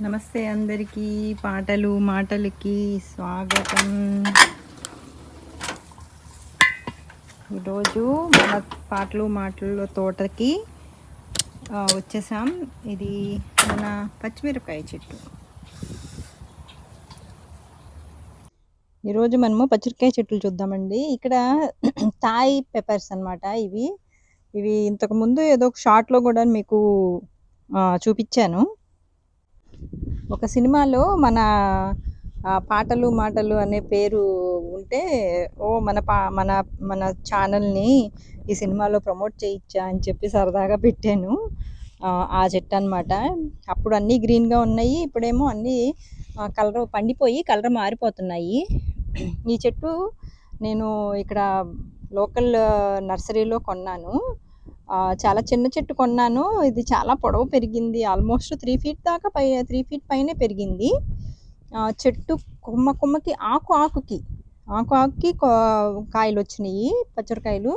నమస్తే అందరికీ. పాటలు మాటలకి స్వాగతం. ఈరోజు మన పాటలు మాటల తోటకి వచ్చేసాం. ఇది మన పచ్చిమిరపకాయ చెట్టు. ఈరోజు మనము పచ్చిమిరపకాయ చెట్లు చూద్దామండి. ఇక్కడ థాయ్ పెప్పర్స్ అన్నమాట. ఇవి ఇంతకుముందు ఏదో ఒక షార్ట్లో కూడా మీకు చూపించాను. ఒక సినిమాలో మన పాటలు మాటలు అనే పేరు ఉంటే మన మన ఛానల్ని ఈ సినిమాలో ప్రమోట్ చేయించా అని చెప్పి సరదాగా పెట్టాను. ఆ చెట్టు అనమాట. అప్పుడు అన్నీ గ్రీన్గా ఉన్నాయి, ఇప్పుడేమో అన్నీ కలర్ పండిపోయి కలర్ మారిపోతున్నాయి. ఈ చెట్టు నేను ఇక్కడ లోకల్ నర్సరీలో కొన్నాను. చాలా చిన్న చెట్టు కొన్నాను. ఇది చాలా పొడవు పెరిగింది. ఆల్మోస్ట్ 3 ఫీట్ దాకా 3 ఫీట్ పైనే పెరిగింది. చెట్టు కొమ్మకి ఆకుకి కాయలు వచ్చినాయి, పచ్చడికాయలు.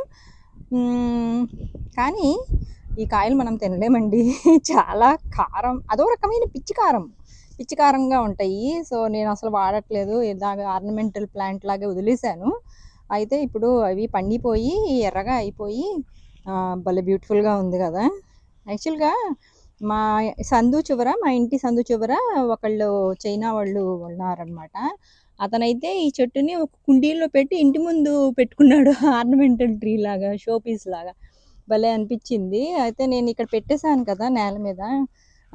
కానీ ఈ కాయలు మనం తినలేమండి. చాలా కారం, అదో రకమైన పిచ్చి కారంగా ఉంటాయి. సో నేను అసలు వాడట్లేదు, ఇలాగ ఆర్నమెంటల్ ప్లాంట్ లాగే వదిలేశాను. అయితే ఇప్పుడు అవి పండిపోయి ఎర్రగా అయిపోయి భలే బ్యూటిఫుల్గా ఉంది కదా. యాక్చువల్గా మా ఇంటి సందు చివర ఒకళ్ళు చైనా వాళ్ళు ఉన్నారనమాట. అతనైతే ఈ చెట్టుని ఒక కుండీలో పెట్టి ఇంటి ముందు పెట్టుకున్నాడు, ఆర్నమెంటల్ ట్రీ లాగా, షో పీస్ లాగా. భలే అనిపించింది. అయితే నేను ఇక్కడ పెట్టేశాను కదా నేల మీద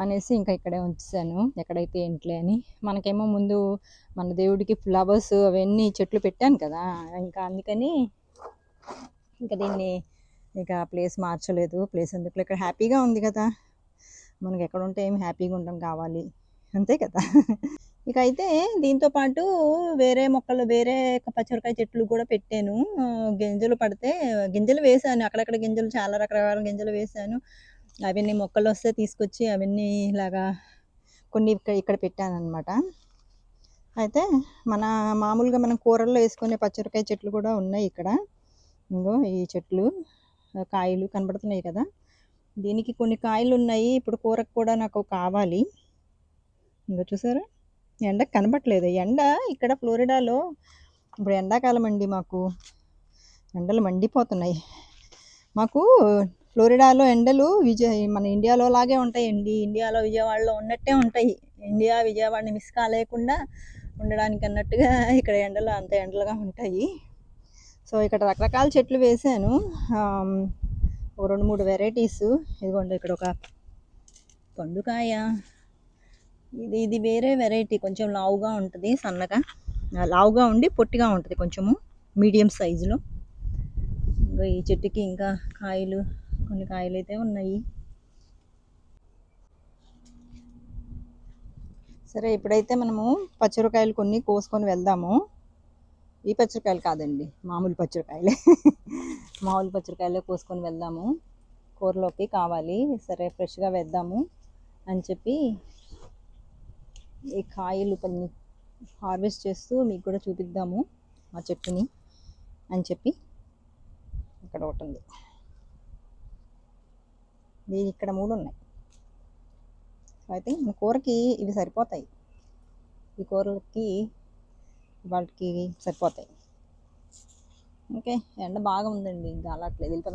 అనేసి ఇంకా ఇక్కడే ఉంచేసాను, ఎక్కడైతే ఏంట్లే అని. మనకేమో ముందు మన దేవుడికి ఫ్లవర్స్ అవన్నీ చెట్లు పెట్టాను కదా, ఇంకా అందుకని ఇంకా దీన్ని ప్లేస్ మార్చలేదు. ప్లేస్ ఎందుకు, ఇక్కడ హ్యాపీగా ఉంది కదా. మనకి ఎక్కడ ఉంటే ఏమి హ్యాపీగా ఉండడం కావాలి, అంతే కదా. ఇక అయితే దీంతో పాటు వేరే మొక్కలు, వేరే పచ్చిమిరపకాయ చెట్లు కూడా పెట్టాను. గింజలు పడితే గింజలు వేసాను, అక్కడక్కడ గింజలు, చాలా రకరకాల గింజలు వేసాను. అవన్నీ మొక్కలు వస్తే తీసుకొచ్చి అవన్నీ ఇలాగా కొన్ని ఇక్కడ పెట్టాను అనమాట. అయితే మామూలుగా మనం కూరల్లో వేసుకునే పచ్చిమిరపకాయ చెట్లు కూడా ఉన్నాయి ఇక్కడ. ఇంకో ఈ చెట్లు కాయలు కనబడుతున్నాయి కదా, దీనికి కొన్ని కాయలు ఉన్నాయి. ఇప్పుడు కూరకు కూడా నాకు కావాలి. ఇంకా చూసారా, ఎండకు కనబట్లేదు. ఎండ ఇక్కడ ఫ్లోరిడాలో ఇప్పుడు ఎండాకాలం అండి. మాకు ఎండలు మండిపోతున్నాయి. మాకు ఫ్లోరిడాలో ఎండలు మన ఇండియాలో లాగే ఉంటాయండి. ఇండియాలో విజయవాడలో ఉన్నట్టే ఉంటాయి. ఇండియా విజయవాడని మిస్ కాలేకుండా ఉండడానికి అన్నట్టుగా ఇక్కడ ఎండలు అంత ఎండలుగా ఉంటాయి. సో ఇక్కడ రకరకాల చెట్లు వేసాను, ఒక 2-3 వెరైటీస్. ఇదిగోండి, ఇక్కడ ఒక పండుకాయ, ఇది వేరే వెరైటీ. కొంచెం లావుగా ఉంటుంది, సన్నగా లావుగా ఉండి పొట్టిగా ఉంటుంది, కొంచెము మీడియం సైజులో. ఇంకా ఈ చెట్టుకి ఇంకా కొన్ని కాయలు అయితే ఉన్నాయి. సరే, ఇప్పుడైతే మనము పచ్చిమిరపకాయలు కొన్ని కోసుకొని వెళ్దాము. ఈ పచ్చిమిరపకాయలు కాదండి, మామూలు పచ్చిమిరపకాయలే. మామూలు పచ్చిమిరపకాయలే కోసుకొని వెళ్దాము, కూరలోకి కావాలి. సరే, ఫ్రెష్గా వేద్దాము అని చెప్పి ఈ కాయలు కొన్ని హార్వెస్ట్ చేస్తూ మీకు కూడా చూపిద్దాము ఆ చెట్టుని అని చెప్పి. ఇక్కడ ఒకటి ఉంది, ఇక్కడ 3 ఉన్నాయి. అయితే మన కూరకి ఇవి సరిపోతాయి, ఈ కూరలకి వాటికి సరిపోతాయి. ఓకే, ఎండ బాగా ఉందండి, ఇంకా అలాట్లేదు, వెళ్ళిపోదాం.